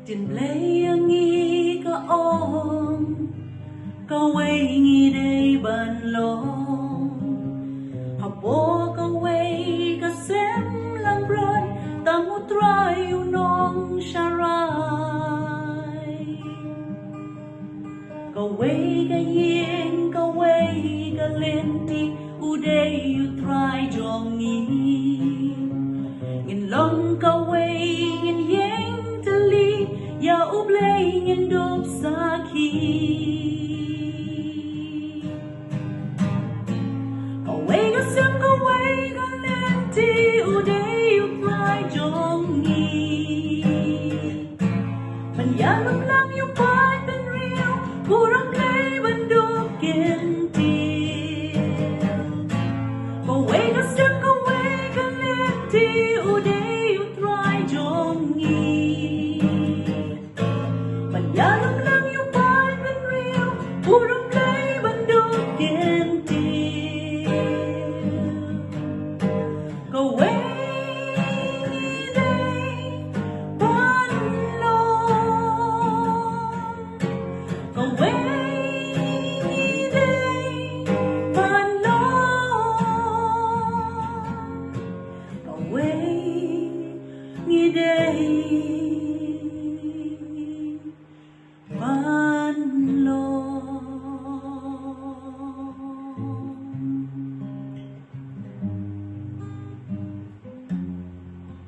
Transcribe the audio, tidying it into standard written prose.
Tiền play nghi ka ôm ka way nghi đây ban long học bố ka way ka xem lang bron ta mu try nong sharai ka way ka yin ka way ka lenti u day you try jong nghi ngin long ka way ngin yen ya ublay ngin dop saki away ka sem ka way ka lenti uday you fly jongi man yalam lang yung part and real kurang play bandok kenti away ka sem ka way ka lenti uday you try jongi Yalam lang yung part and real purong play bandok gentil Go away day panlong Go away day panlong Go away day